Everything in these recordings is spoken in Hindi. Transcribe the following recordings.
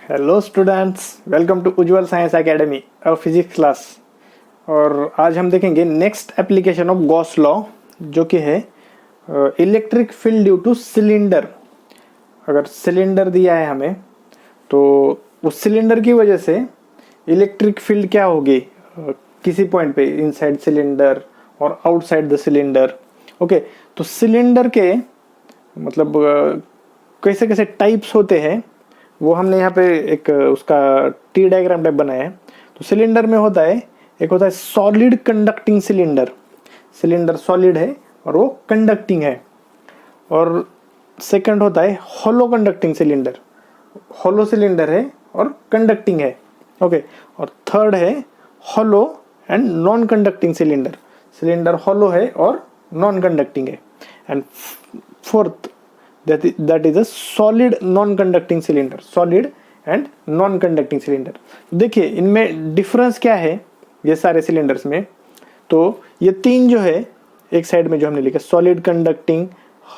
Hello students, welcome to Ujjwal science academy और फिजिक्स क्लास। और आज हम देखेंगे next application of Gauss law, जो कि है electric field due to cylinder. अगर सिलेंडर दिया है हमें तो उस सिलेंडर की वजह से इलेक्ट्रिक फील्ड क्या होगी किसी पॉइंट पे, इनसाइड सिलेंडर और आउटसाइड द सिलेंडर। ओके, तो सिलेंडर के मतलब कैसे कैसे टाइप्स होते हैं वो हमने यहाँ पे एक उसका टी डायग्राम टाइप बनाया है। तो सिलेंडर में होता है, एक होता है solid conducting cylinder. Cylinder solid है और वो कंडक्टिंग है। और सेकंड होता है hollow conducting cylinder. Hollow cylinder है और कंडक्टिंग है। ओके, और थर्ड है hollow and non conducting cylinder. Cylinder hollow है और नॉन कंडक्टिंग है। And fourth that is a solid non-conducting cylinder, solid and non-conducting cylinder। देखिए इनमें डिफरेंस क्या है ये सारे सिलेंडर्स में। तो ये तीन जो है एक साइड में जो हमने लिखा solid conducting,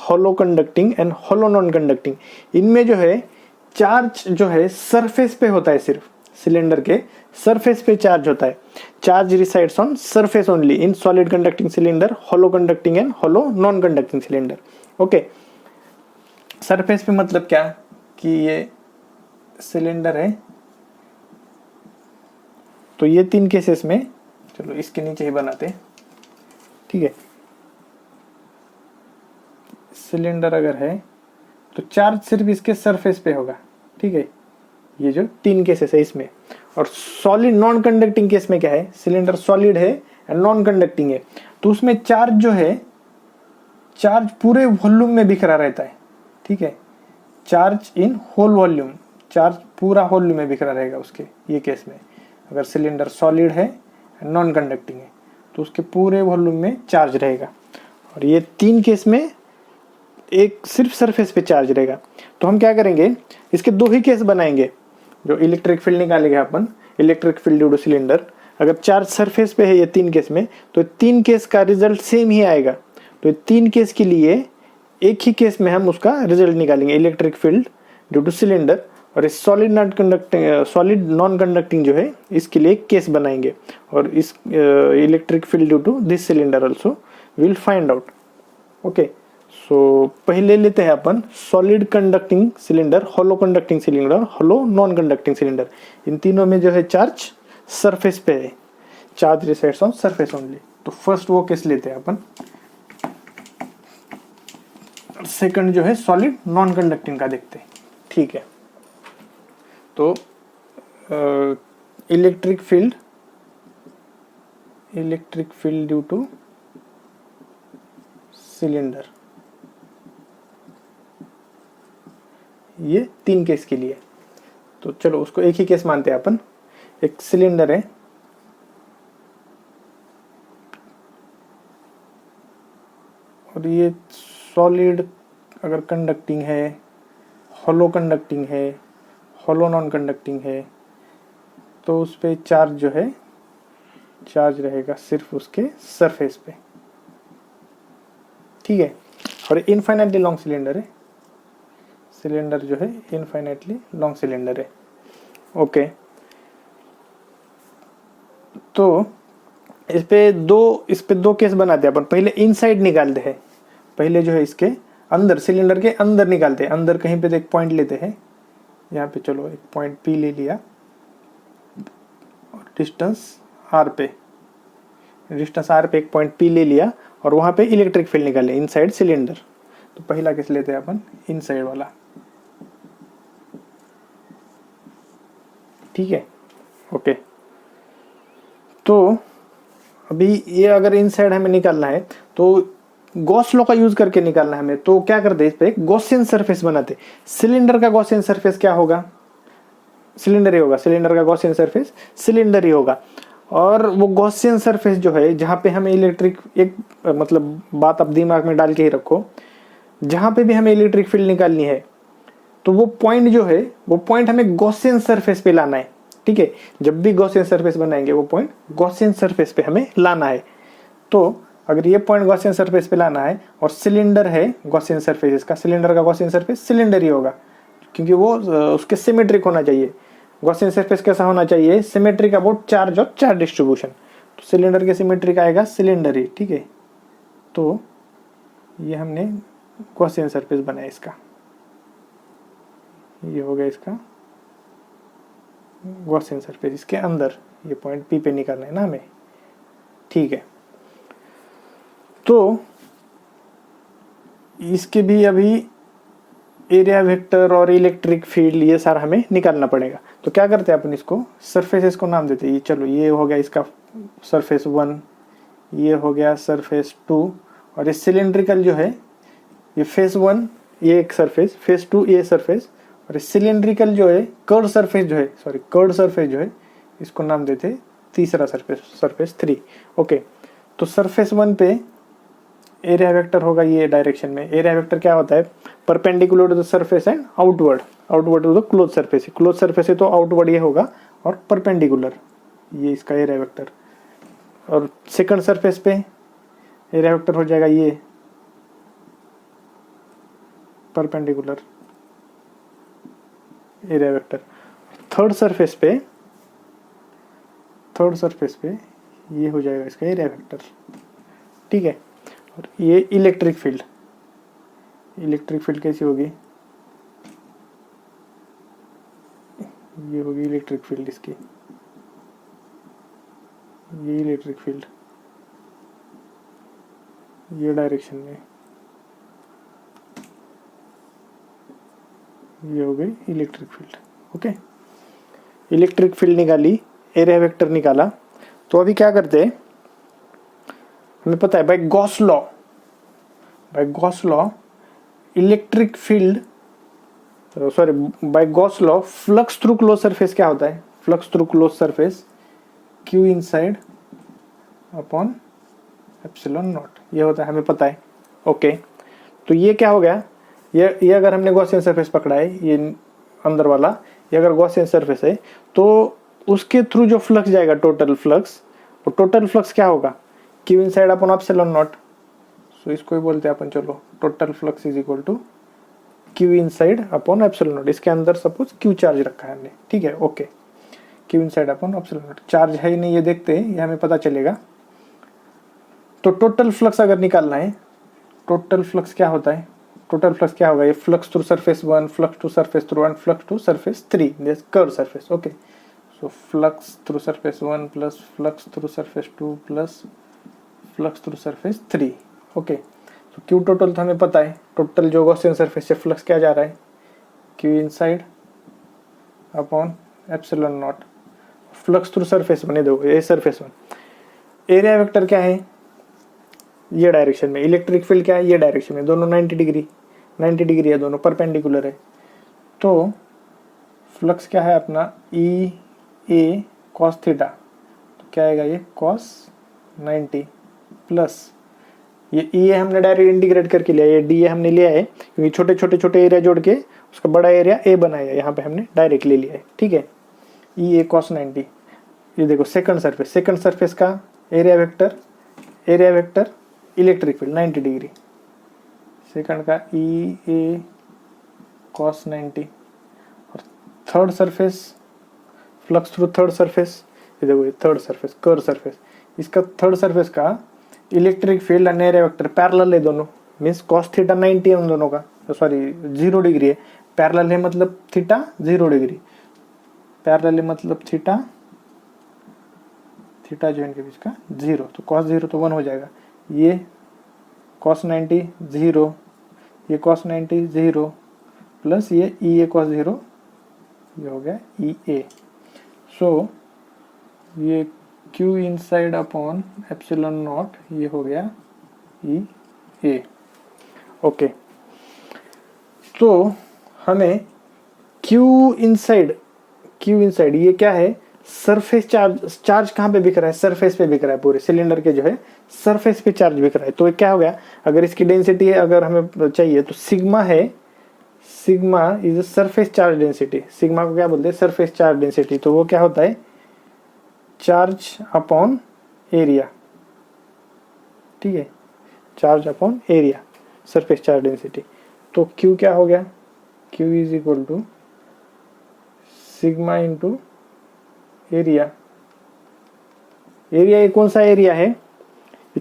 hollow conducting and hollow non conducting, इनमें जो है चार्ज जो है सरफेस पे होता है, सिर्फ सिलेंडर के सरफेस पे चार्ज होता है। Charge resides on surface only in solid conducting cylinder, hollow conducting and hollow non conducting cylinder. Okay, surface पे मतलब क्या कि ये सिलेंडर है, तो ये तीन केसेस में, चलो इसके नीचे ही बनाते हैं, ठीक है। सिलेंडर अगर है तो चार्ज सिर्फ इसके सरफेस पे होगा, ठीक है। ये जो तीन केसेस है इसमें। और सॉलिड नॉन कंडक्टिंग केस में क्या है, सिलेंडर सॉलिड है एंड नॉन कंडक्टिंग है, तो उसमें चार्ज जो है, चार्ज पूरे वॉल्यूम में बिखरा रहता है, ठीक है। Charge in whole volume, charge पूरा वॉल्यूम में बिखरा रहेगा उसके, ये केस में। अगर सिलेंडर सॉलिड है नॉन कंडक्टिंग है तो उसके पूरे वॉल्यूम में चार्ज रहेगा। और ये तीन केस में एक सिर्फ सरफेस पे चार्ज रहेगा। तो हम क्या करेंगे, इसके दो ही केस बनाएंगे। जो इलेक्ट्रिक फील्ड निकालेंगे अपन, electric field due to cylinder, अगर चार्ज सरफेस पे है ये तीन केस में, तो तीन केस का रिजल्ट सेम ही आएगा। तो तीन केस के लिए एक ही केस में हम उसका रिजल्ट निकालेंगे, electric field due to cylinder. और इस solid non conducting, solid non conducting जो है, इसके लिए एक केस बनाएंगे। और इस electric field due to this cylinder also will find out. Okay, so पहले लेते हैं अपन solid conducting cylinder, hollow conducting cylinder, hollow non conducting cylinder. इन तीनों में जो है चार्ज सरफेस पे है, charge resides on surface only. तो फर्स्ट वो केस लेते हैं अपन। सेकंड जो है सॉलिड नॉन कंडक्टिंग का देखते हैं, ठीक है। तो electric field due to cylinder, ये तीन केस के लिए। तो चलो उसको एक ही केस मानते हैं अपन। एक सिलेंडर है और ये सॉलिड अगर कंडक्टिंग है, होलो कंडक्टिंग है, होलो नॉन कंडक्टिंग है, तो उस पर चार्ज जो है, चार्ज रहेगा सिर्फ उसके सरफेस पे, ठीक है। और इनफाइनाइटली लॉन्ग सिलेंडर है, सिलेंडर जो है इनफाइनाइटली लॉन्ग सिलेंडर है। ओके, तो इस पे दो केस बनाते हैं अपन। पहले इनसाइड निकालते हैं, पहले जो है इसके अंदर, सिलेंडर के अंदर निकालते हैं। अंदर कहीं पे एक पॉइंट लेते हैं, यहाँ पे चलो एक पॉइंट पी ले लिया और डिस्टेंस आर पे एक पॉइंट पी ले लिया और वहां पे इलेक्ट्रिक फील्ड निकाले इनसाइड सिलेंडर। तो पहला केस लेते हैं अपन इनसाइड वाला, ठीक है। ओके, तो अभी ये अगर इनसाइड हमें निकालना है तो गॉस लॉ का यूज करके निकालना है हमें। तो क्या करते हैं, इस पे एक गॉसियन सरफेस बनाते। सिलेंडर का गॉसियन सरफेस क्या होगा, सिलेंडर ही होगा। सिलेंडर का गॉसियन सरफेस सिलेंडर ही होगा। और वो गॉसियन सरफेस जो है, जहां पे हमें इलेक्ट्रिक, एक मतलब बात आप दिमाग में डाल के ही रखो, जहां पे भी हमें इलेक्ट्रिक फील्ड निकालनी है तो वो पॉइंट जो है, वो पॉइंट हमें गॉसियन सरफेस पे लाना है, ठीक है। जब भी गॉसियन सरफेस बनाएंगे वो पॉइंट गॉसियन सरफेस पे हमें लाना है। तो अगर ये पॉइंट गॉसियन सरफेस पे लाना है और सिलेंडर है गॉसियन सरफेस, इसका सिलेंडर का गॉसियन सरफेस सिलेंडर ही होगा, क्योंकि वो उसके सिमेट्रिक होना चाहिए। गॉसियन सरफेस कैसा होना चाहिए, सिमेट्रिक अबाउट चार्ज और चार्ज डिस्ट्रीब्यूशन। तो सिलेंडर के सिमेट्रिक आएगा सिलेंडर ही, ठीक है। तो ये हमने गॉसियन सरफेस बनाया इसका, ये हो गया इसका गॉसियन सरफेस। इसके अंदर ये पॉइंट पी पे निकालना है ना हमें, ठीक है। तो इसके भी अभी एरिया वेक्टर और इलेक्ट्रिक फील्ड ये सारा हमें निकालना पड़ेगा। तो क्या करते हैं अपन, इसको सरफेसेस को नाम देते हैं। ये चलो, ये हो गया इसका सरफेस 1, ये हो गया सरफेस 2, और ये सिलेंड्रिकल जो है ये फेस 1 ये एक सरफेस, फेस 2 ये सरफेस, और सिलेंड्रिकल जो है कर्व सरफेस जो है, सॉरी कर्व सरफेस जो है, इसको नाम देते तीसरा सरफेस, सरफेस 3। ओके, तो सरफेस 1 पे एरिया वेक्टर होगा ये डायरेक्शन में। एरिया वेक्टर क्या होता है, perpendicular to the surface and outward, outward to the close surface. Close surface है तो आउटवर्ड ये होगा, और परपेंडिकुलर ये इसका एरिया वेक्टर। और सेकंड सरफेस पे एरिया वेक्टर हो जाएगा ये perpendicular area vector. Third surface पे ये हो जाएगा इसका एरिया वेक्टर, ठीक है। और ये इलेक्ट्रिक फील्ड, इलेक्ट्रिक फील्ड कैसी होगी, ये होगी इलेक्ट्रिक फील्ड इसकी, ये इलेक्ट्रिक फील्ड ये डायरेक्शन में, ये हो गई electric field. Okay, electric field निकाली, एरिया वेक्टर निकाला। तो अभी क्या करते हैं, हमें पता है by Gauss law electric field, sorry by Gauss law flux through close surface क्या होता है, flux through close surface Q inside upon epsilon naught, ये होता है, हमें पता है। ओके, तो ये क्या हो गया, ये अगर हमने गॉसियन सरफेस पकड़ा है, ये अंदर वाला, ये अगर गॉसियन सरफेस है, तो उसके थ्रू जो फ्लक्स जाएगा टोटल फ्लक्स, वो टोटल फ्लक्स क्या होगा, Q inside upon epsilon naught. So इसको ही बोलते हैं अपन, चलो total flux is equal to Q inside upon epsilon naught. इसके अंदर सपोज क्यू चार्ज रखा है हमने, ठीक है। Okay, Q inside upon epsilon not, charge है ही नहीं ये देखते हैं, ये हमें पता चलेगा। तो टोटल फ्लक्स अगर निकालना है, टोटल फ्लक्स क्या होता है, टोटल फ्लक्स क्या होगा, ये flux through surface 1, flux to surface 2 and flux to surface 3, this curve surface. Okay, so flux through surface 1 plus flux through surface 2 plus flux through surface 3। Okay, तो क्यू टोटल तो हमें पता है, टोटल जो गॉसियन सरफेस से फ्लक्स क्या जा रहा है, Q inside upon epsilon not, flux through surface 1 दो, ये सरफेस 1। एरिया वेक्टर क्या है, ये डायरेक्शन में, इलेक्ट्रिक फील्ड क्या है, ये डायरेक्शन में, दोनों 90 डिग्री है, दोनों परपेंडिकुलर है। तो फ्लक्स क्या है अपना, ई ए कॉस थीटा, तो क्या आएगा ये कॉस 90 प्लस ये ई ए हमने डायरेक्ट इंटीग्रेट करके लिया, ये डी ए हमने लिया है क्योंकि छोटे एरिया जोड़ के उसका बड़ा एरिया ए बनाया, यहाँ पे हमने डायरेक्ट ले लिया है, ठीक है। ई ए कॉस 90, ये देखो सेकंड सरफेस का area vector electric field 90 degree, second का ई ए कॉस 90, और third surface flux through third surface, ये देखो ये थर्ड सरफेस कर्व सरफेस, इसका थर्ड सरफेस का electric field and area vector parallel है दोनों, मीन्स कॉस थीटा 90 है उन दोनों का, सॉरी 0 डिग्री है, पैरेलल है मतलब थीटा 0 डिग्री, पैरेलल है मतलब थीटा जो इनके बीच का 0, तो कॉस 0 तो 1 हो जाएगा, ये कॉस 90 0, ये कॉस 90 0 प्लस ये ई ए कॉस 0, ये हो गया ई ए। सो ये Q inside upon epsilon naught, ये हो गया ई ए। ओके, तो हमें क्यू इनसाइड ये क्या है, सरफेस चार्ज कहाँ पे बिक रहा है, सरफेस पे बिक रहा है, पूरे सिलेंडर के जो है सरफेस पे चार्ज बिक रहा है। तो ये क्या हो गया, अगर इसकी डेंसिटी है अगर हमें चाहिए तो sigma is surface charge density, sigma को क्या बोलते हैं, सरफेस चार्ज डेंसिटी। तो वो क्या होता है, चार्ज अपॉन एरिया, ठीक है, charge upon area, surface charge density. तो क्यू क्या हो गया, Q is equal to sigma into area. Area ये कौन सा एरिया है,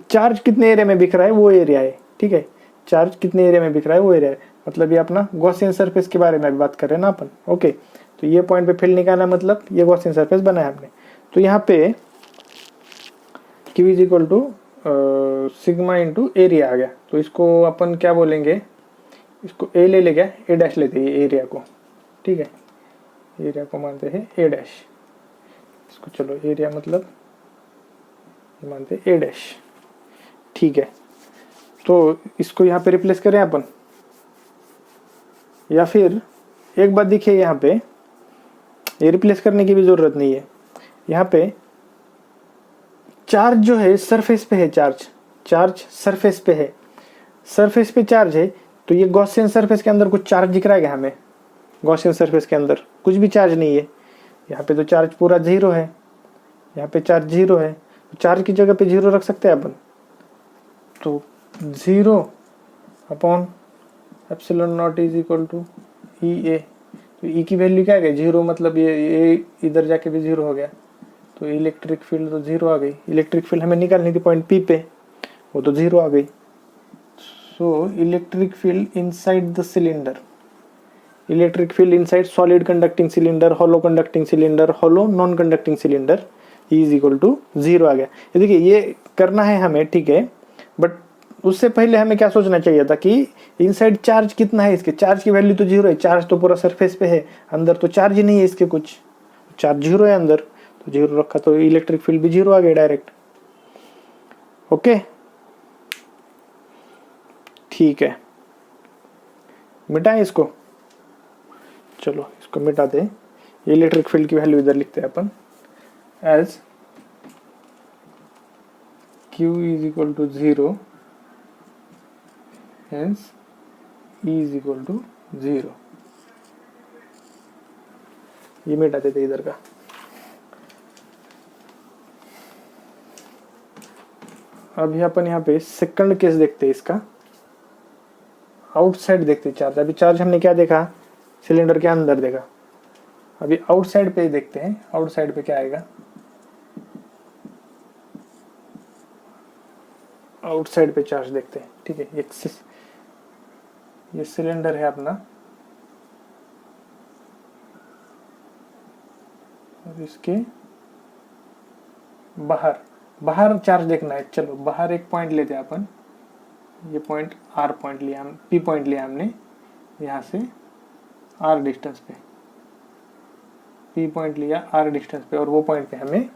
चार्ज कितने एरिया में बिख रहा है वो एरिया है, ठीक है। चार्ज कितने एरिया में बिख रहा है वो एरिया है, मतलब ये अपना गॉसियन सरफेस के बारे में अभी बात कर रहे हैं ना अपन। ओके, तो ये पॉइंट पे फील्ड निकालना मतलब ये गॉसियन सरफेस बनाया हमने। तो यहाँ पे Q is equal to sigma into area आ गया। तो इसको अपन क्या बोलेंगे, इसको ए ले ले गया, ए डैश लेते हैं एरिया को, ठीक है। एरिया को मानते हैं ए डैश, इसको चलो एरिया मतलब मानते ए डैश, ठीक है। तो इसको यहाँ पे रिप्लेस करें अपन, या फिर एक बात देखिए यहाँ पे, ये रिप्लेस करने की भी जरूरत नहीं है। यहाँ पे चार्ज जो है सरफेस पे है, चार्ज सरफेस पे है, सरफेस पे चार्ज है। तो ये गॉसियन सरफेस के अंदर कुछ चार्ज दिख रहा है क्या हमें, गॉसियन सरफेस के अंदर कुछ भी चार्ज नहीं है। यहाँ पे तो चार्ज पूरा जीरो है, यहाँ पे चार्ज जीरो है, तो चार्ज की जगह पे जीरो रख सकते हैं अपन। तो zero upon epsilon naught is equal to E A. तो ई की वैल्यू क्या है, जीरो, मतलब ये इधर जाके भी जीरो हो गया, तो इलेक्ट्रिक फील्ड तो जीरो आ गई। इलेक्ट्रिक फील्ड हमें निकालनी थी पॉइंट पी पे, वो तो जीरो आ गई। So electric field inside the cylinder, electric field inside solid conducting cylinder, hollow conducting cylinder, hollow non conducting cylinder is equal to zero आ गया। ये देखिए ये करना है हमें, ठीक है, बट उससे पहले हमें क्या सोचना चाहिए था कि इनसाइड चार्ज कितना है, इसके चार्ज की वैल्यू तो जीरो है, चार्ज तो पूरा सरफेस पे है, अंदर तो चार्ज ही नहीं है इसके, कुछ चार्ज जीरो है अंदर, तो जीरो रखा तो इलेक्ट्रिक फील्ड भी जीरो आ गया डायरेक्ट। ओके, ठीक है, मिटाएं इसको, चलो इसको मिटा दें। इलेक्ट्रिक फील्ड की वैल्यू इधर लिखते हैं अपन as Q is equal to zero, hence E is equal to zero. ये मिटा देते इधर का। अभी अपन यहाँ पे सेकंड केस देखते हैं इसका, आउटसाइड देखते हैं चार्ज। अभी चार्ज हमने क्या देखा, सिलेंडर के अंदर देखा, अभी आउटसाइड पे देखते हैं, आउटसाइड पे क्या आएगा। आउटसाइड पे चार्ज देखते हैं, ठीक है। ये सिलेंडर है अपना, और इसके बाहर चार्ज देखना है। चलो बाहर एक पॉइंट लेते हैं अपन, ये पॉइंट आर पॉइंट लिया, हम पी पॉइंट लिया हमने, यहाँ से आर डिस्टेंस पे, पी पॉइंट लिया आर डिस्टेंस पे, और वो पॉइंट पे हमें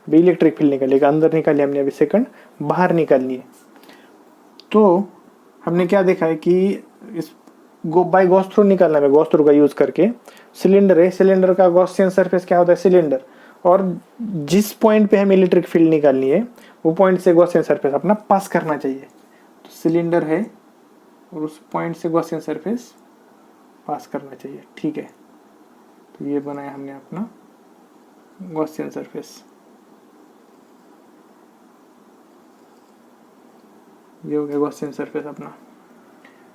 भी इलेक्ट्रिक फील्ड निकालेगा। अंदर निकाली हमने अभी सेकंड, बाहर निकालनी है। तो हमने क्या देखा है कि इस बाय गॉस थ्रू निकालना है, गॉस थ्रू का यूज करके। सिलेंडर है, सिलेंडर का गॉसियन सरफेस क्या होता है, सिलेंडर, और जिस पॉइंट पे हमें इलेक्ट्रिक फील्ड निकालनी है वो पॉइंट से गॉसियन सरफेस अपना पास करना चाहिए। तो सिलेंडर है और उस पॉइंट से गॉसियन सरफेस पास करना चाहिए, ठीक है। तो ये बनाया हमने अपना गॉसियन सरफेस, ये हो गया गॉसियन सरफेस अपना।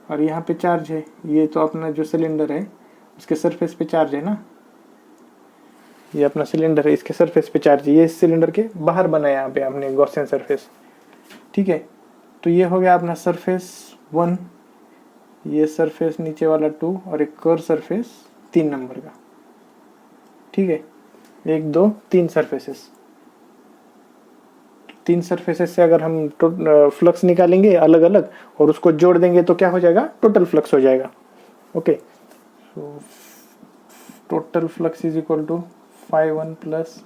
और यहाँ पे चार्ज है, ये तो अपना जो सिलेंडर है उसके सरफेस पे चार्ज है ना, ये अपना सिलेंडर है, इसके सरफेस पे चार्ज है, ये इस सिलेंडर के बाहर बनाया यहाँ पे हमने गॉसियन सरफेस, ठीक है। तो ये हो गया अपना सरफेस 1, ये सरफेस नीचे वाला 2, और एक कर्व सरफेस 3 नंबर का, ठीक है। 1 2 3 सरफेसेस, 3 सरफेसेस से अगर हम फ्लक्स निकालेंगे अलग अलग और उसको जोड़ देंगे तो क्या हो जाएगा, टोटल फ्लक्स हो जाएगा। Okay, so total flux is equal to φ1 plus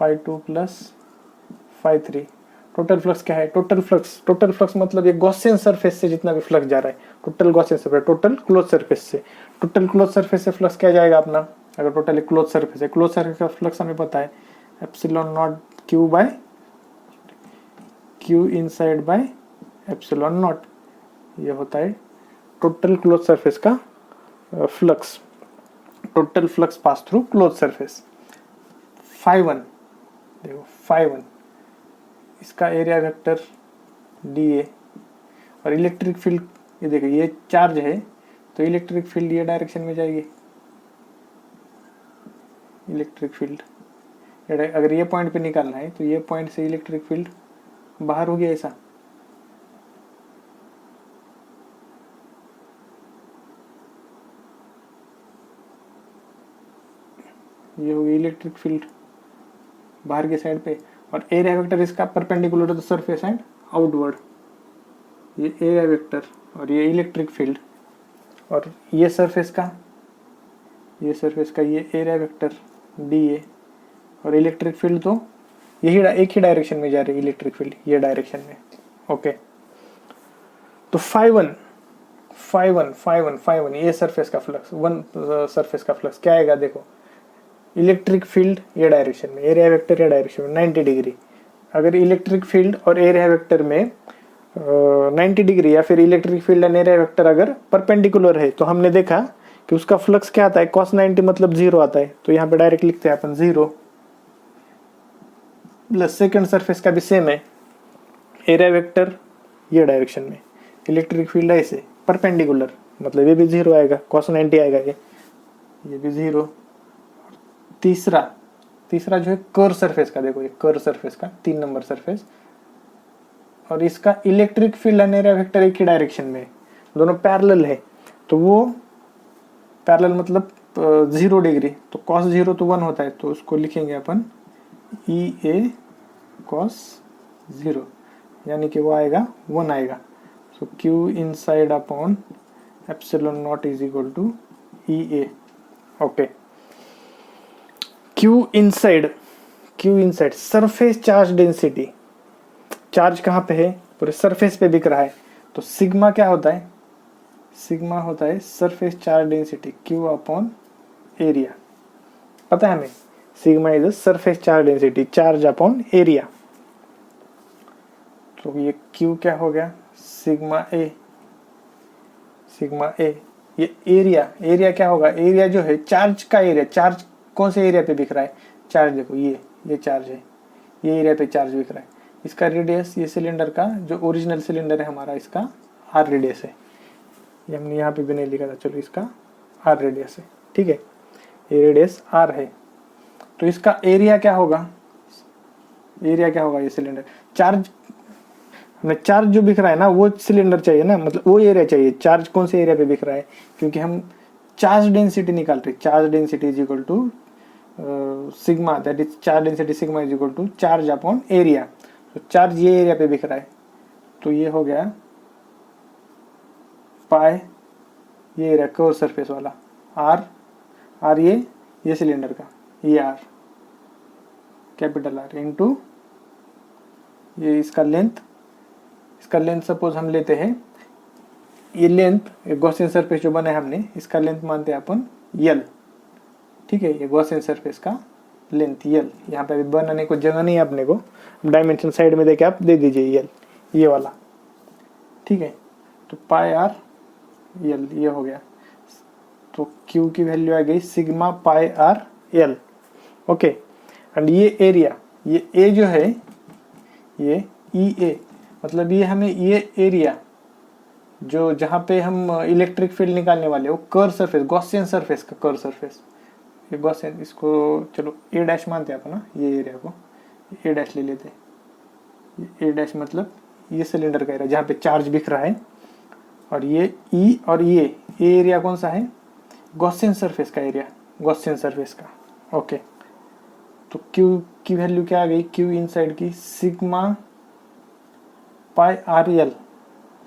φ2 plus φ3। Total flux क्या है, टोटल फ्लक्स मतलब ये गॉसियन सरफेस से जितना भी फ्लक्स जा रहा है, total Gaussian surface, total close surface से, टोटल क्लोज सरफेस से फ्लक्स क्या जाएगा अपना, अगर टोटल क्लोज सरफेस है, क्लोज सरफेस का फ्लक्स हमें पता है epsilon naught Q by Q inside by epsilon naught, ये होता है टोटल क्लोज सरफेस का flux, total flux pass through close surface. φ1 देखो, φ1 इसका एरिया वेक्टर dA, और इलेक्ट्रिक फील्ड ये देखो, ये चार्ज है तो इलेक्ट्रिक फील्ड ये डायरेक्शन में जाएगी। इलेक्ट्रिक फील्ड अगर ये पॉइंट पे निकालना है तो ये पॉइंट से इलेक्ट्रिक फील्ड बाहर हो गया ऐसा, ये हो गई इलेक्ट्रिक फील्ड बाहर के साइड पे, और एरिया वेक्टर इसका perpendicular to the surface and outward. ये एरिया वेक्टर और ये इलेक्ट्रिक फील्ड, और ये सरफेस का ये एरिया वेक्टर डी ए, और इलेक्ट्रिक फील्ड तो यही एक ही डायरेक्शन में जा रही है, इलेक्ट्रिक फील्ड ये डायरेक्शन में। ओके, तो फाई वन ये सरफेस का फ्लक्स, सरफेस का फ्लक्स क्या आएगा, देखो इलेक्ट्रिक फील्ड ये डायरेक्शन में, एरिया वेक्टर ये डायरेक्शन में 90 डिग्री। अगर इलेक्ट्रिक फील्ड और एरिया वेक्टर में 90 डिग्री या फिर electric field and area vector अगर परपेंडिकुलर है तो हमने देखा कि उसका फ्लक्स क्या आता है, cos 90 मतलब 0 आता है। तो यहाँ पे डायरेक्ट लिखते हैं अपन 0 प्लस सेकंड सरफेस का भी सेम है, एरिया वेक्टर ये डायरेक्शन में, इलेक्ट्रिक फील्ड ऐसे परपेंडिकुलर, मतलब ये भी 0 आएगा, cos 90 आएगा, ये भी 0। तीसरा जो है कर्व सरफेस का, देखो ये कर्व सरफेस का 3 नंबर सरफेस, और इसका electric field and area vector एक ही डायरेक्शन में, दोनों पैरेलल है। तो वो पैरेलल मतलब 0 डिग्री, तो cos 0 तो 1 होता है, तो उसको लिखेंगे अपन ई ए cos 0, यानी कि वो आएगा 1 आएगा। So Q inside upon epsilon naught is equal to E A. Okay, Q inside surface charge density, charge कहाँ पे है, पूरे सरफेस पे दिख रहा है, तो सिग्मा क्या होता है, सिग्मा होता है surface charge density Q upon area, पता है हमें, sigma is surface charge density, charge upon area. तो ये Q क्या हो गया, सिग्मा ए, ये एरिया क्या होगा, एरिया जो है चार्ज का एरिया, चार्ज कौन से एरिया पे दिख रहा है, चार्ज देखो ये चार्ज है, ये एरिया पे चार्ज दिख रहा है। इसका रेडियस, ये सिलेंडर का जो ओरिजिनल सिलेंडर है हमारा, इसका आर रेडियस है, ये हमने यहाँ पे भी नहीं लिखा था, चलो इसका आर रेडियस है, ठीक है, ये रेडियस आर है। तो इसका एरिया क्या होगा, ये सिलेंडर चार्ज, हमें चार्ज जो दिख रहा है ना वो सिलेंडर चाहिए ना, मतलब वो एरिया चाहिए, चार्ज कौन से एरिया पे दिख रहा है, क्योंकि हम चार्ज डेंसिटी निकाल रहे, charge density is equal to sigma, that is charge density sigma is equal to charge upon area. तो चार्ज ये एरिया पे दिख रहा है, तो ये हो गया पाई, ये एरिया कर्व सरफेस वाला, आर ये सिलेंडर का, ये आर कैपिटल आर इनटू ये इसका लेंथ सपोज हम लेते हैं, ये लेंथ गॉसियन सरफेस जो बना है हमने, इसका लेंथ मानते हैं अपन यल, ठीक है, ये गॉसियन सरफेस का लेंथ यल, यहाँ पे अभी बनाने को जगह नहीं है अपने को, डायमेंशन साइड में देके आप दे दीजिए यल, ये वाला, ठीक है। तो पाई आर यल ये हो गया, तो Q की वैल्यू आ गई sigma pi r l. Okay, and ये एरिया, ये ए जो है, ये ई ए, मतलब ये हमें ये एरिया जो जहाँ पे हम इलेक्ट्रिक फील्ड निकालने वाले, वो कर्व सरफेस, गॉसियन सरफेस का कर्व सरफेस, ये गॉसियन, इसको चलो ए डैश मानते हैं अपन ना, ये एरिया को ए डैश ले लेते हैं, ये ए डैश मतलब ये सिलेंडर का एरिया जहाँ पे चार्ज बिखर रहा है, और ये ई और ये एरिया कौन सा है, गॉसियन सरफेस का एरिया, गॉसियन सरफेस का। ओके, तो Q की वैल्यू क्या आ गई, Q इनसाइड की sigma pi R L,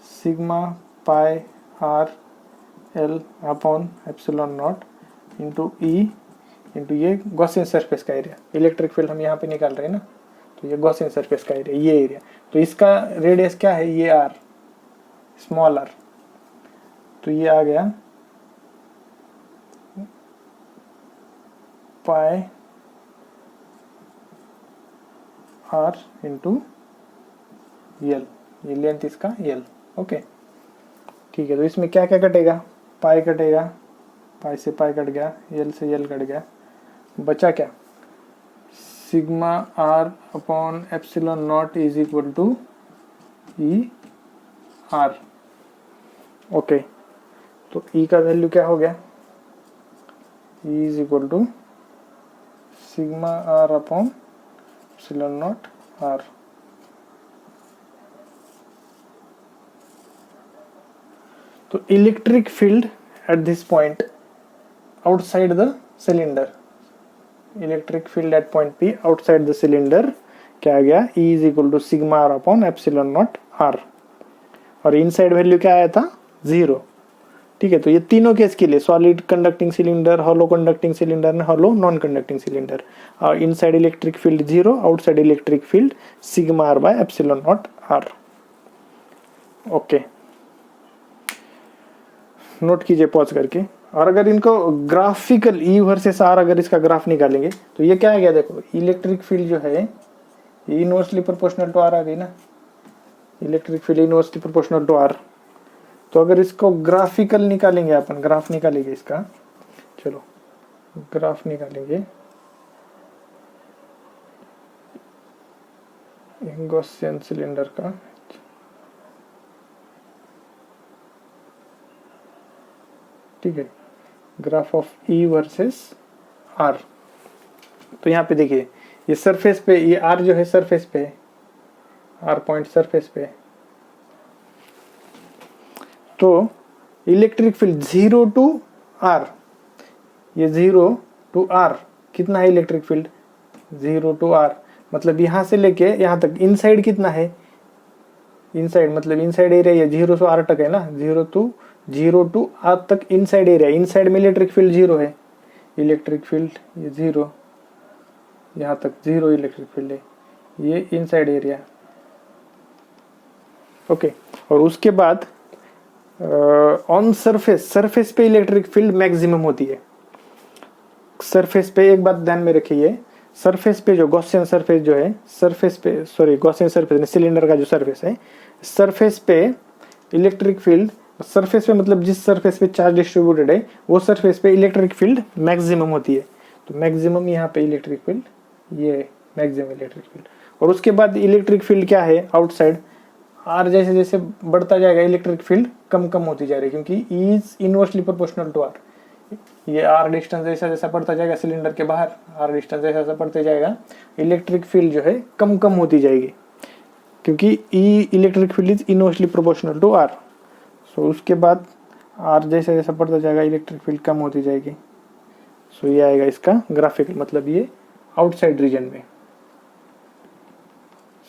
sigma pi R L upon epsilon not into E into ये गॉसियन सरफेस का एरिया, इलेक्ट्रिक फील्ड हम यहाँ पे निकाल रहे हैं ना, तो ये गॉसियन सरफेस का एरिया, ये एरिया, तो इसका रेडियस क्या है, ये आर, स्मॉल आर, तो ये आ गया पाई आर इंटू यल, ये लेंथ इसका यल। ओके, ठीक है, तो इसमें क्या क्या कटेगा, पाई कटेगा, पाई से पाई कट गया, यल से यल कट गया, बचा क्या, sigma R upon epsilon naught is equal to E R. Okay, तो ई का वैल्यू क्या हो गया, E is equal to sigma R upon epsilon naught R. तो electric field at this point outside the cylinder, electric field at point P outside the cylinder क्या आ गया, E is equal to sigma R upon epsilon naught R, और इनसाइड वैल्यू क्या आया था, 0। ठीक है, तो ये तीनों केस के लिए solid conducting cylinder, hollow conducting cylinder, hollow non conducting cylinder, और inside electric field 0, outside electric field sigma R by epsilon naught R. Okay, note कीजिए पॉज करके। और अगर इनको ग्राफिकल ई वर्सेस आर अगर इसका ग्राफ निकालेंगे तो ये क्या आ गया, देखो इलेक्ट्रिक फील्ड जो है इनवर्सली प्रोपोर्शनल टू आर आ गई ना, electric field inversely proportional to r. तो अगर इसको ग्राफिकल निकालेंगे, अपन ग्राफ निकालेंगे इसका, चलो ग्राफ निकालेंगे गॉसियन सिलेंडर का। ठीक है, graph of E versus r. तो यहाँ पे देखिए ये सरफेस पे, ये आर जो है सरफेस पे, आर पॉइंट सरफेस पे, तो इलेक्ट्रिक फील्ड 0 टू आर, ये 0 टू आर कितना है इलेक्ट्रिक फील्ड, 0 टू आर, मतलब यहाँ से लेके यहाँ तक इनसाइड कितना है, इनसाइड मतलब इनसाइड एरिया ये 0 से आर तक है ना, 0 टू आर तक इनसाइड एरिया, इनसाइड में इलेक्ट्रिक फील्ड 0 है, इलेक्ट्रिक फील्ड ये 0, यहाँ तक 0 इलेक्ट्रिक फील्ड है, ये इनसाइड एरिया। ओके, और उसके बाद ऑन सरफेस, सरफेस पे इलेक्ट्रिक फील्ड मैक्सिमम होती है। सरफेस पे एक बात ध्यान में रखिए, सरफेस पे जो गॉसियन सरफेस जो है, सरफेस पे सॉरी गॉसियन सरफेस सिलेंडर का जो सरफेस है, सरफेस पे इलेक्ट्रिक फील्ड, सरफेस पे मतलब जिस सरफेस पे चार्ज डिस्ट्रीब्यूटेड है वो सरफेस पे इलेक्ट्रिक फील्ड मैक्सिमम होती है। तो मैक्सिमम यहाँ पे इलेक्ट्रिक फील्ड, ये मैक्सिमम इलेक्ट्रिक फील्ड। और उसके बाद इलेक्ट्रिक फील्ड क्या है आउटसाइड, आर जैसे जैसे बढ़ता जाएगा इलेक्ट्रिक फील्ड कम कम होती जा रही है, क्योंकि E is inversely proportional to r. ये आर डिस्टेंस जैसा जैसा बढ़ता जाएगा सिलेंडर के बाहर, आर डिस्टेंस जैसा जैसा बढ़ते जाएगा इलेक्ट्रिक फील्ड जो है कम कम होती जाएगी, क्योंकि E electric field is inversely proportional to R. So उसके बाद आर जैसा जैसा बढ़ता जाएगा इलेक्ट्रिक फील्ड कम होती जाएगी। सो ये आएगा इसका ग्राफिकल, मतलब ये आउटसाइड रीजन में,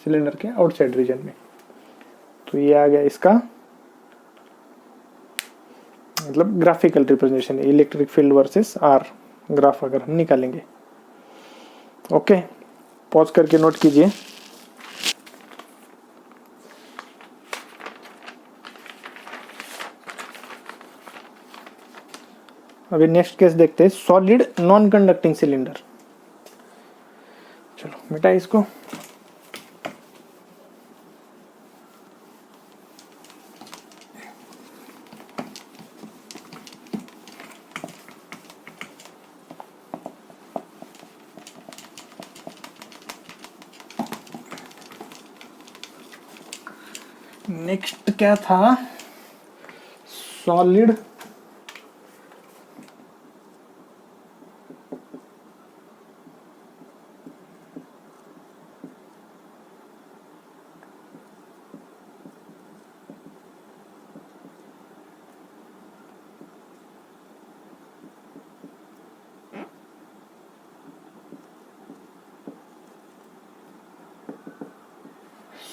सिलेंडर के आउटसाइड रीजन में। तो ये आ गया इसका मतलब ग्राफिकल रिप्रेजेंटेशन है, electric field versus r graph अगर हम निकालेंगे। ओके, पॉज करके नोट कीजिए। अभी नेक्स्ट केस देखते हैं, सॉलिड नॉन कंडक्टिंग सिलेंडर। चलो मिटा इसको। नेक्स्ट क्या था, solid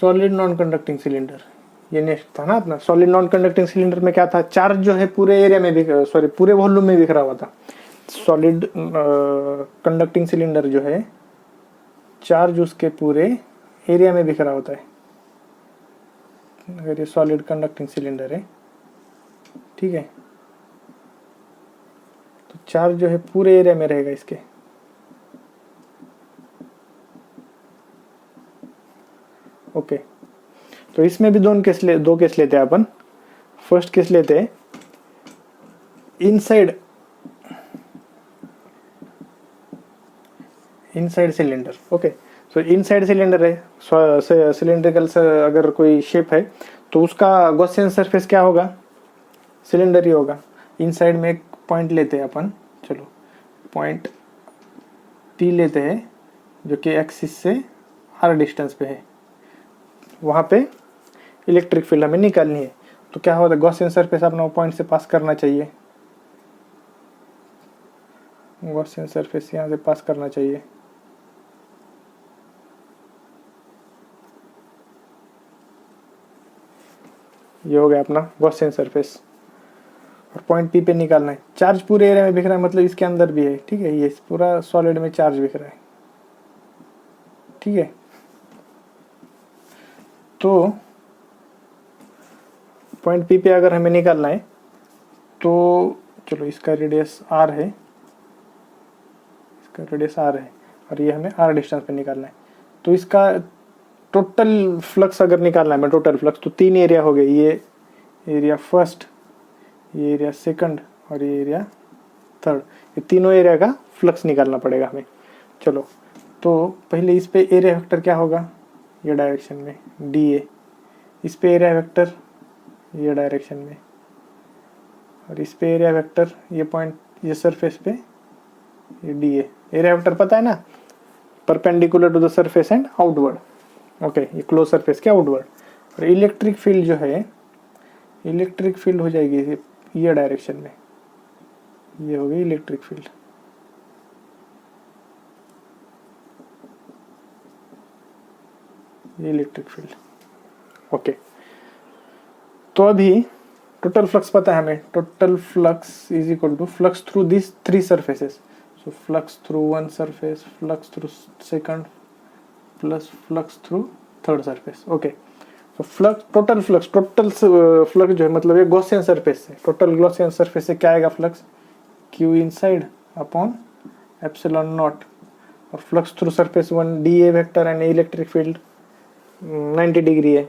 solid non conducting cylinder, ये नेक्स्ट था ना अपना। सॉलिड नॉन कंडक्टिंग सिलेंडर में क्या था, चार्ज जो है पूरे एरिया में सॉरी पूरे वॉल्यूम में बिखरा हुआ था। सॉलिड कंडक्टिंग सिलेंडर जो है चार्ज उसके पूरे एरिया में बिखरा होता है। अगर ये सॉलिड कंडक्टिंग सिलेंडर है, ठीक है, तो चार्ज जो है पूरे एरिया में रहेगा इसके। ओके, तो इसमें भी दो केस लेते हैं अपन। फर्स्ट केस लेते हैं इनसाइड सिलेंडर। ओके, सो इनसाइड सिलेंडर है, सिलेंड्रिकल अगर कोई शेप है तो उसका गॉसियन सरफेस क्या होगा, सिलेंडर ही होगा। इनसाइड में एक पॉइंट लेते हैं अपन, चलो पॉइंट पी लेते हैं जो कि एक्सिस से आर डिस्टेंस पे है, वहाँ पे इलेक्ट्रिक फील्ड हमें निकालनी है। तो क्या होता है, गॉसियन सरफेस अपना पॉइंट से पास करना चाहिए, गॉसियन सरफेस यहाँ से पास करना चाहिए। ये हो गया अपना गॉसियन सरफेस, और पॉइंट पी पे निकालना है। चार्ज पूरे एरिया में बिखरा है, मतलब इसके अंदर भी है, ठीक है, ये पूरा सॉलिड में चार्ज बिखरा है, ठीक है। तो पॉइंट पी पे अगर हमें निकालना है तो चलो इसका रेडियस आर है, इसका रेडियस आर है, और ये हमें आर डिस्टेंस पे निकालना है। तो इसका टोटल फ्लक्स अगर निकालना है, मैं टोटल फ्लक्स, तो 3 एरिया हो गए, ये एरिया फर्स्ट, ये एरिया सेकंड, और ये एरिया थर्ड। ये तीनों एरिया का फ्लक्स निकालना पड़ेगा हमें। चलो तो पहले इस पे एरिया वेक्टर क्या होगा, ये डायरेक्शन में डी ए, इस पे एरिया वेक्टर ये डायरेक्शन में, और इस पे एरिया वेक्टर ये पॉइंट, ये सरफेस पे ये डी ए। एरिया वेक्टर पता है ना, perpendicular to the surface and outward, okay, ये क्लोज सरफेस के आउटवर्ड। और इलेक्ट्रिक फील्ड जो है, इलेक्ट्रिक फील्ड हो जाएगी ये डायरेक्शन में, ये हो गई इलेक्ट्रिक फील्ड। ये इलेक्ट्रिक फील्ड, ओके। तो अभी टोटल फ्लक्स पता है हमें, total flux is equal to flux through this 3 surfaces. So flux through 1 surface, flux through second, plus flux through third surface, okay. तो flux, total flux, total flux जो है, मतलब ये गॉसियन सरफेस से, टोटल गॉसियन सरफेस से क्या आएगा flux, Q inside upon epsilon naught, और flux through surface 1 D A vector and electric field 90 degree है,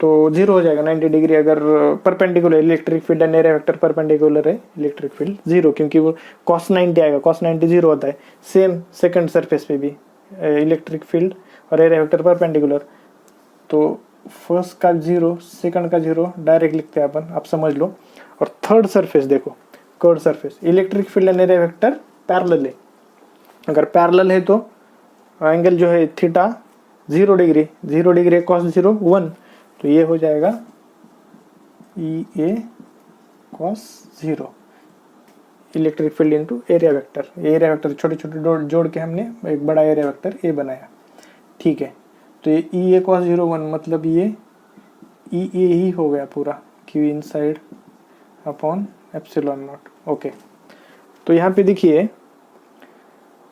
तो 0 हो जाएगा 90 डिग्री अगर perpendicular, electric field and area vector perpendicular है, इलेक्ट्रिक फील्ड 0, क्योंकि वो cos 90 आएगा, cos 90 0 होता है। सेम सेकंड सरफेस पे भी इलेक्ट्रिक फील्ड और एरिया वेक्टर परपेंडिकुलर, तो फर्स्ट का 0, सेकंड का 0 डायरेक्ट लिखते हैं अपन, आप समझ लो। और थर्ड सरफेस देखो, curve surface, electric field and area vector parallel है, अगर पैरेलल है तो एंगल जो है थीटा 0 डिग्री, 0 डिग्री cos 0 1, तो ये हो जाएगा ई ए cos 0 electric field into area vector. Area vector छोटे छोटे जोड़ के हमने एक बड़ा एरिया वेक्टर ए बनाया, ठीक है। तो ये ई ए cos 0 1, मतलब ये ई ए ही हो गया पूरा, Q inside upon epsilon not, okay. तो यहाँ पे देखिए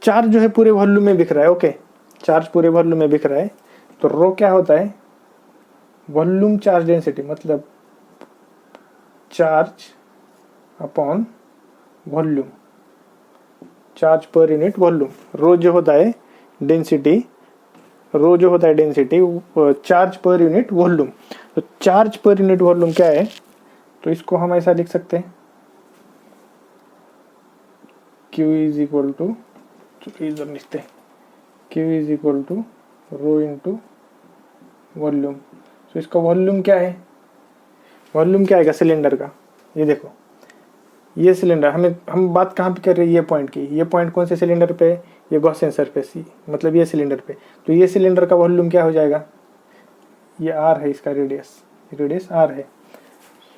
चार्ज जो है पूरे वॉल्यूम में बिख रहा है, ओके, चार्ज पूरे वॉल्यूम में बिख रहा है। तो रो क्या होता है, वॉल्यूम चार्ज डेंसिटी, मतलब चार्ज अपॉन वॉल्यूम, चार्ज पर यूनिट वॉल्यूम। रो जो होता है डेंसिटी, रो जो होता है डेंसिटी, चार्ज पर यूनिट वॉल्यूम। तो चार्ज पर यूनिट वॉल्यूम क्या है, तो इसको हम ऐसा लिख सकते हैं, Q इज इक्वल टू, इधर लिखते हैं, Q is equal to rho into volume. तो इसका वॉल्यूम क्या है, वॉल्यूम क्या आएगा सिलेंडर का, ये देखो, ये सिलेंडर, हम बात कहाँ पे कर रहे हैं, ये पॉइंट की, ये पॉइंट कौन से सिलेंडर पे है, ये गॉसियन सरफेस, मतलब ये सिलेंडर पे। तो ये सिलेंडर का वॉल्यूम क्या हो जाएगा, ये आर है, इसका रेडियस, रेडियस आर है।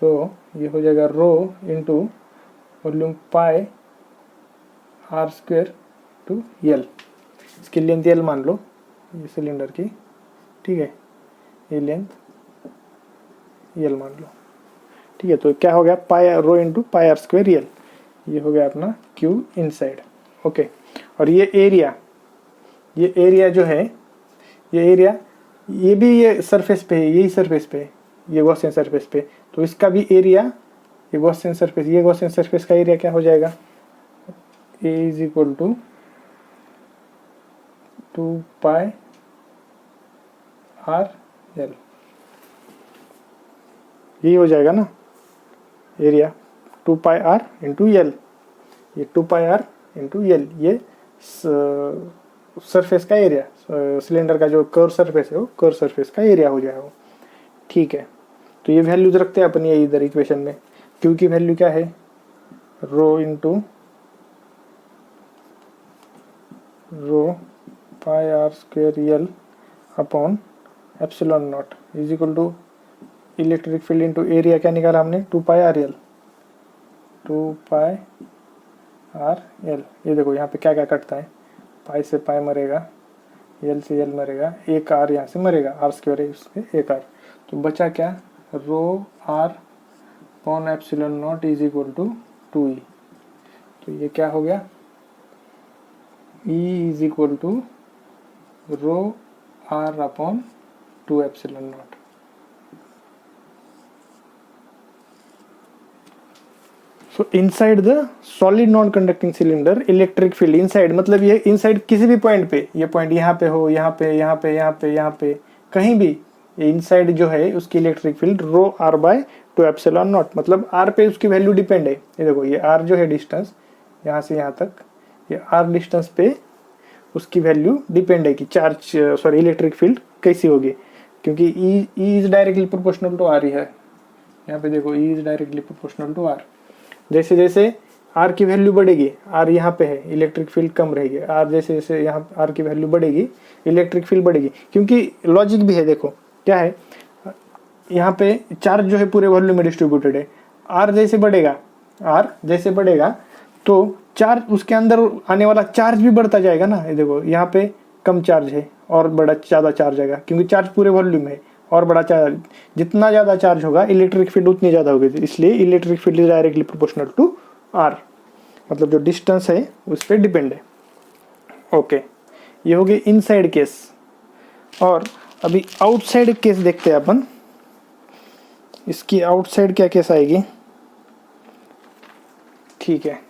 सो ये हो जाएगा rho into volume pi R square to L. इसकी लेंथ एल मान लो, ये सिलेंडर की, ठीक है, ये लेंथ एल मान लो, ठीक है। तो क्या हो गया, pi rho into pi R square L, ये हो गया अपना क्यू इनसाइड, ओके। और ये एरिया जो है, ये एरिया, ये भी ये सरफेस पे है, यही सरफेस पे है, ये गॉसियन सरफेस पे, तो इसका भी एरिया, ये गॉसियन सरफेस, ये गॉसियन सरफेस का एरिया क्या हो जाएगा, A is equal to 2 pi R L, यही हो जाएगा ना area, 2 pi R into L, ये 2 पाई आर इंटू एल, ये सरफेस का एरिया, सिलेंडर का जो कर्व सरफेस है वो कर्व सरफेस का एरिया हो जाएगा, ठीक है। तो ये वैल्यूज रखते हैं अपन ये इधर इक्वेशन में, क्यू की वैल्यू क्या है, rho into rho pi R square L upon epsilon naught is equal to electric field into area क्या निकाला हमने, 2 pi R L, 2 pi R L. ये देखो यहाँ पे क्या क्या कटता है, पाई से पाई मरेगा, एल से एल मरेगा, एक आर यहाँ से मरेगा, आर स्क्वायर है उसके एक आर, तो बचा क्या, rho R upon epsilon naught is equal to 2 E. तो ये क्या हो गया, E is equal to rho R upon 2 epsilon naught. So inside the solid non conducting cylinder electric field inside, मतलब ये इनसाइड किसी भी पॉइंट पे, ये पॉइंट यहाँ पे हो, यहाँ पे, यहाँ पे, यहाँ पे, यहाँ पे, कहीं भी ये इनसाइड जो है उसकी electric field rho r by 2 epsilon naught, मतलब आर पे उसकी वैल्यू डिपेंड है। ये देखो ये आर जो है डिस्टेंस यहाँ से यहाँ तक, ये आर डिस्टेंस पे उसकी वैल्यू डिपेंड है कि चार्ज सॉरी इलेक्ट्रिक फील्ड कैसी होगी, क्योंकि E is directly proportional to R ही है। यहाँ पे देखो E is directly proportional to R. जैसे जैसे आर की वैल्यू बढ़ेगी, आर यहाँ पे है, इलेक्ट्रिक फील्ड कम रहेगी, आर जैसे जैसे यहाँ आर की वैल्यू बढ़ेगी इलेक्ट्रिक फील्ड बढ़ेगी, क्योंकि लॉजिक भी है। देखो क्या है, यहाँ पे चार्ज जो है पूरे वॉल्यूम में डिस्ट्रीब्यूटेड है, आर जैसे बढ़ेगा, आर जैसे बढ़ेगा तो चार्ज उसके अंदर आने वाला चार्ज भी बढ़ता जाएगा ना। ये देखो यहाँ पे कम चार्ज है और बड़ा ज़्यादा चार्ज आएगा, क्योंकि चार्ज पूरे वॉल्यूम में है और बड़ा चार्ज, जितना ज़्यादा चार्ज होगा इलेक्ट्रिक फील्ड उतनी ज़्यादा होगी, इसलिए electric field is directly proportional to r, मतलब जो डिस्टेंस है उस पर डिपेंड है। ओके, ये हो गए इनसाइड केस। और अभी आउटसाइड केस देखते हैं अपन, इसकी आउटसाइड क्या केस आएगी, ठीक है।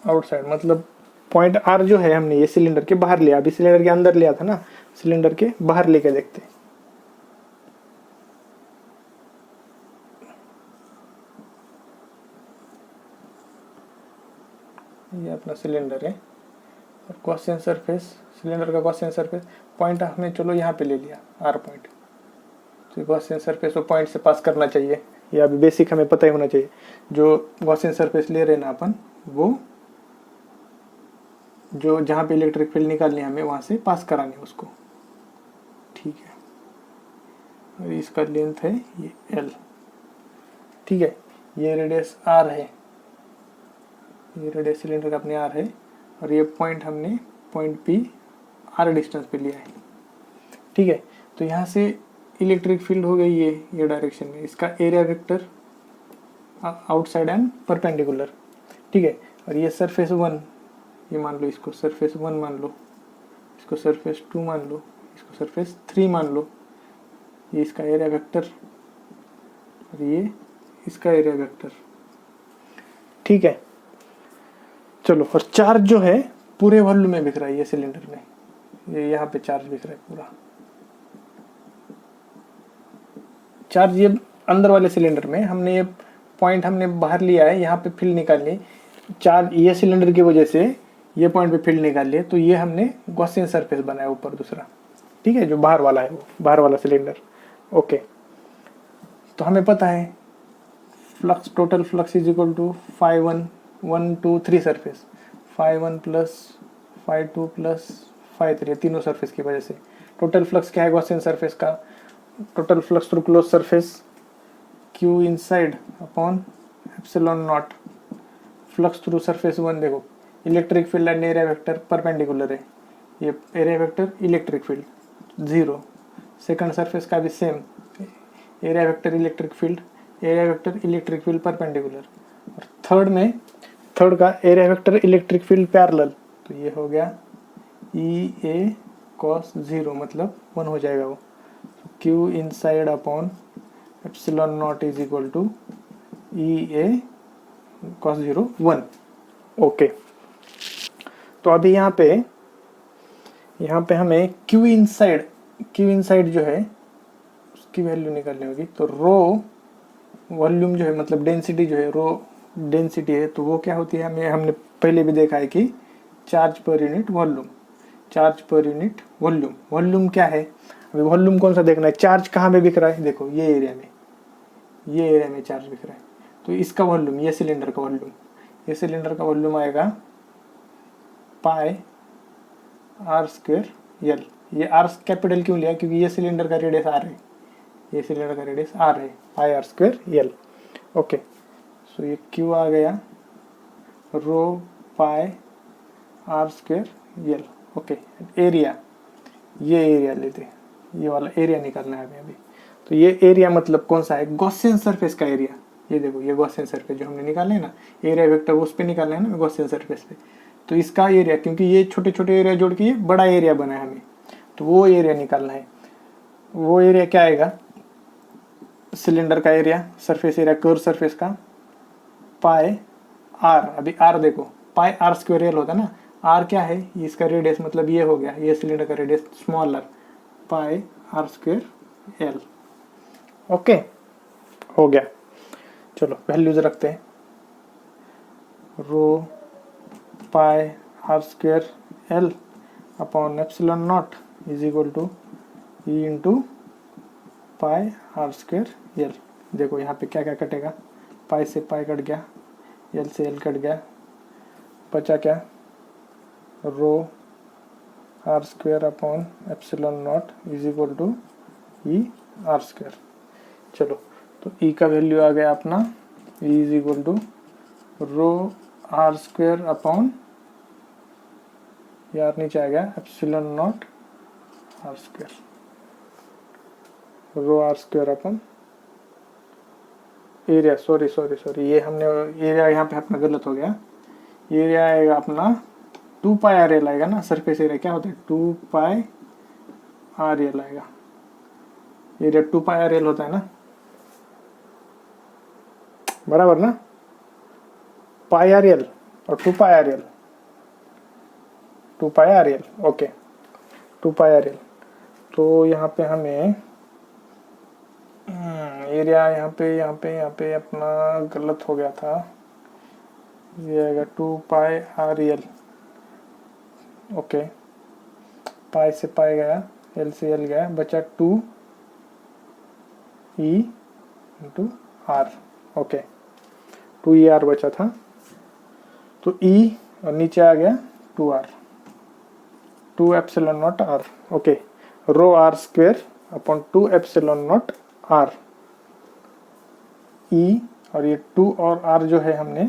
आउटसाइड मतलब पॉइंट आर जो है हमने ये सिलेंडर के बाहर लिया, अभी सिलेंडर के अंदर लिया था ना, सिलेंडर के बाहर लेके देखते हैं। ये अपना सिलेंडर है और गॉसियन सरफेस, सिलेंडर का गॉसियन सरफेस पॉइंट हमने चलो यहाँ पे ले लिया आर पॉइंट, तो गॉसियन सरफेस वो पॉइंट से पास करना चाहिए, ये अभी बेसिक हमें पता ही होना चाहिए। जो गॉसियन सरफेस ले रहे हैं ना अपन, वो जो जहाँ पे इलेक्ट्रिक फील्ड निकालनी है हमें वहाँ से पास करानी है उसको, ठीक है। और इसका लेंथ है ये एल, ठीक है। ये रेडियस आर है, ये रेडियस सिलेंडर का अपने आर है, और ये पॉइंट हमने पॉइंट पी आर डिस्टेंस पे लिया है, ठीक है। तो यहाँ से इलेक्ट्रिक फील्ड हो गई ये डायरेक्शन में, इसका area vector outside and perpendicular, ठीक है। और ये सरफेस 1, ये मान लो, इसको सरफेस 1 मान लो, इसको सरफेस 2 मान लो, इसको सरफेस 3 मान लो, ये इसका एरिया वेक्टर और ये इसका एरिया वेक्टर, ठीक है। चलो, और चार्ज जो है पूरे वॉल्यूम में बिख रहा है, ये सिलेंडर में, ये यहाँ पे चार्ज बिख रहा है पूरा चार्ज। ये अंदर वाले सिलेंडर में हमने ये पॉइंट हमने बाहर लिया है, यहाँ पे फील्ड निकालनी, चार्ज ये सिलेंडर की वजह से ये पॉइंट पे फील्ड निकाल लिए, तो ये हमने गॉसियन सरफेस बनाया ऊपर दूसरा, ठीक है, जो बाहर वाला है वो बाहर वाला सिलेंडर। ओके, तो हमें पता है flux, total flux is equal to 5 1 2 3 surface, 5 1 plus 5 2 plus 5 3, तीनों सरफेस की वजह से टोटल फ्लक्स क्या है गॉसियन सरफेस का, total flux through close surface Q inside upon epsilon not flux through surface 1। देखो electric field and area vector perpendicular है, ये area vector electric field 0, second surface का भी same, area vector electric field, area vector electric field perpendicular, और थर्ड का area vector electric field parallel, तो ये हो गया ई ए कॉस 0, मतलब 1 हो जाएगा वो, Q inside upon epsilon naught is equal to E A cos 0 1। Okay, तो अभी यहाँ पे हमें क्यू इनसाइड जो है उसकी वैल्यू निकालनी होगी। तो रो वॉल्यूम जो है, मतलब डेंसिटी जो है, रो डेंसिटी है, तो वो क्या होती है, हमने पहले भी देखा है कि चार्ज पर यूनिट वॉल्यूम, चार्ज पर यूनिट वॉल्यूम। वॉल्यूम क्या है, अभी वॉल्यूम कौन सा देखना है, चार्ज कहाँ पे बिक रहा है, देखो ये एरिया में, ये एरिया में चार्ज बिक रहा है, तो इसका वॉल्यूम, ये सिलेंडर का वॉल्यूम, ये सिलेंडर का वॉल्यूम आएगा पाई आर स्क्वेयर एल। ये आर कैपिटल क्यों लिया, क्योंकि ये सिलेंडर का रेडियस आर है, ये सिलेंडर का रेडियस आर है, pi R square L. Okay, so ये क्यू आ गया rho pi R square L. Okay, area, ये एरिया लेते, ये वाला एरिया निकालना है अभी। तो ये एरिया मतलब कौन सा है, गॉसियन सरफेस का एरिया। ये देखो, ये गॉसियन सरफेस जो हमने निकाले ना, एरिया वेक्टर उस पे निकालना है ना, गॉसियन सरफेस पे। तो इसका एरिया, क्योंकि ये छोटे छोटे एरिया जोड़ के ये बड़ा एरिया बना है हमें, तो वो एरिया निकालना है। वो एरिया क्या आएगा, सिलेंडर का area, surface area curve surface का, पाई आर, अभी आर देखो पाई आर स्क्वायर एल होता है ना, आर क्या है, इसका रेडियस मतलब ये हो गया, ये सिलेंडर का radius smaller, pi R square L. Okay, हो गया। चलो वैल्यूज रखते हैं, rho pi R square L upon epsilon naught is equal to E into pi R square L. देखो यहाँ पे क्या क्या कटेगा, पाई से पाई कट गया, एल से एल कट गया, बचा क्या, rho are square upon epsilon naught is equal to E R square. चलो, तो ई का वैल्यू आ गया अपना, E is equal to rho are square upon, यार नीचे आ गया epsilon naught r square, rho are square upon area, sorry sorry sorry, ये हमने एरिया यहाँ पे अपना गलत हो गया। एरिया आएगा अपना 2 पाई आर एल आएगा ना, सरफेस एरिया क्या होता है 2 पाई आर एल आएगा, एरिया 2 पाई आर एल होता है ना, बराबर ना, पाई आर एल और 2 pi R L, 2 pi R L. Okay, 2 pi R L. तो यहाँ पे हमें एरिया यहाँ पे अपना गलत हो गया था, ये आएगा 2 pi R L. Okay, pi से पाई गया, एल से एल गया, बचा 2 E into R. Okay, 2 E R बचा था, तो ई और नीचे आ गया 2 R, 2 epsilon naught R. Okay, rho R square upon 2 epsilon naught R, E और ये 2 और आर जो है हमने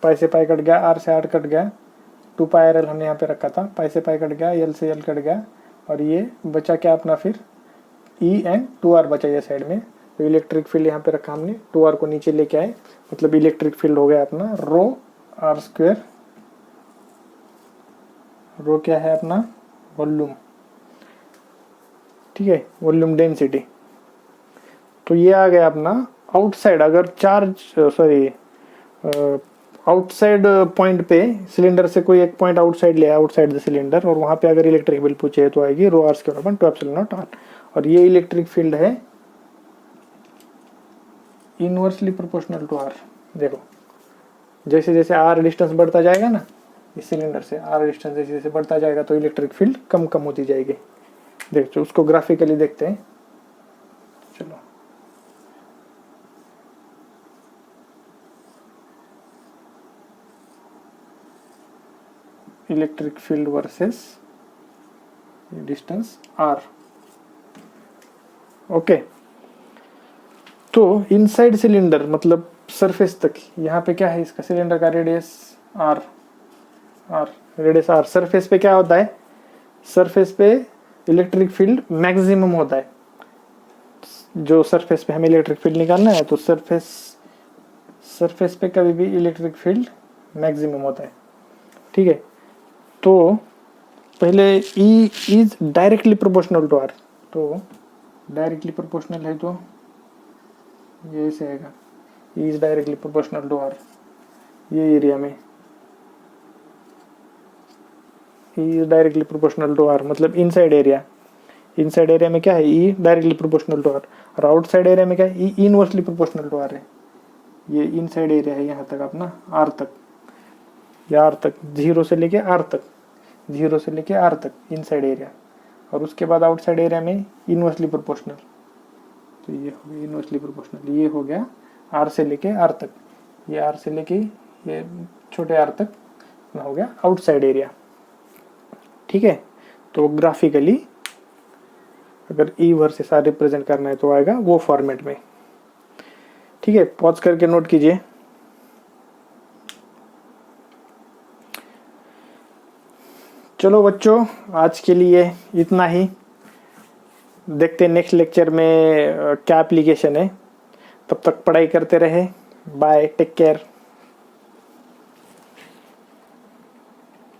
पाई से पाई कट गया, आर से आर कट गया, 2 पाई आर एल हमने यहाँ पे रखा था, पाई से पाई कट गया, एल से एल कट गया, और ये बचा क्या अपना फिर ई एंड 2 आर बचा ये साइड में। तो इलेक्ट्रिक फील्ड यहाँ पे रखा हमने, 2 आर को नीचे लेके आए, मतलब इलेक्ट्रिक फील्ड हो गया अपना रो आर स्क्वेयर, रो क्या है अपना वॉल्यूम, ठीक है, वॉल्यूम डेंसिटी। तो ये आ गया अपना आउटसाइड, अगर चार्ज सॉरी आउटसाइड पॉइंट पे सिलेंडर से कोई एक पॉइंट आउटसाइड लिया, आउटसाइड द सिलेंडर, और वहां पे अगर इलेक्ट्रिक फील्ड पूछे तो आएगी rho are square upon 2 epsilon naught R. और ये इलेक्ट्रिक फील्ड है इनवर्सली प्रोपोर्शनल टू आर। देखो जैसे जैसे आर डिस्टेंस बढ़ता जाएगा ना, इस सिलेंडर से आर डिस्टेंस जैसे जैसे बढ़ता जाएगा तो इलेक्ट्रिक फील्ड कम कम होती जाएगी। देखो उसको ग्राफिकली देखते हैं। चलो electric field versus distance r. Okay, तो इनसाइड सिलेंडर मतलब सरफेस तक, यहाँ पे क्या है इसका सिलेंडर का radius r, radius r. Surface पे क्या होता है, सरफेस पे इलेक्ट्रिक फील्ड मैक्सिमम होता है। जो सरफेस पे हमें इलेक्ट्रिक फील्ड निकालना है तो सरफेस पे कभी भी इलेक्ट्रिक फील्ड मैक्सिमम होता है, ठीक है। तो पहले E is directly proportional to r, तो डायरेक्टली प्रोपोर्शनल है तो ये ऐसे आएगा, E is directly proportional to r. ये एरिया में E is directly proportional to r मतलब इनसाइड एरिया, इनसाइड एरिया में क्या है, E directly proportional to r, और आउटसाइड एरिया में क्या है, E inversely proportional to r है। ये इनसाइड एरिया है यहाँ तक अपना आर तक, या आर तक, 0 से लेके आर तक, 0 से लेके आर तक इनसाइड एरिया, और उसके बाद आउटसाइड एरिया में इनवर्सली प्रोपोर्शनल। तो ये हो गया इनवर्सली प्रोपोर्शनल, ये हो गया आर से लेके आर तक, ये आर से लेके ये छोटे आर तक हो गया आउटसाइड एरिया। ठीक है, तो ग्राफिकली अगर ई वर्सेस आर रिप्रेजेंट करना है तो आएगा वो फॉर्मेट में। ठीक है, पॉज करके नोट कीजिए। चलो बच्चों, आज के लिए इतना ही। देखते हैं नेक्स्ट लेक्चर में क्या एप्लीकेशन है। तब तक पढ़ाई करते रहे। Bye, take care.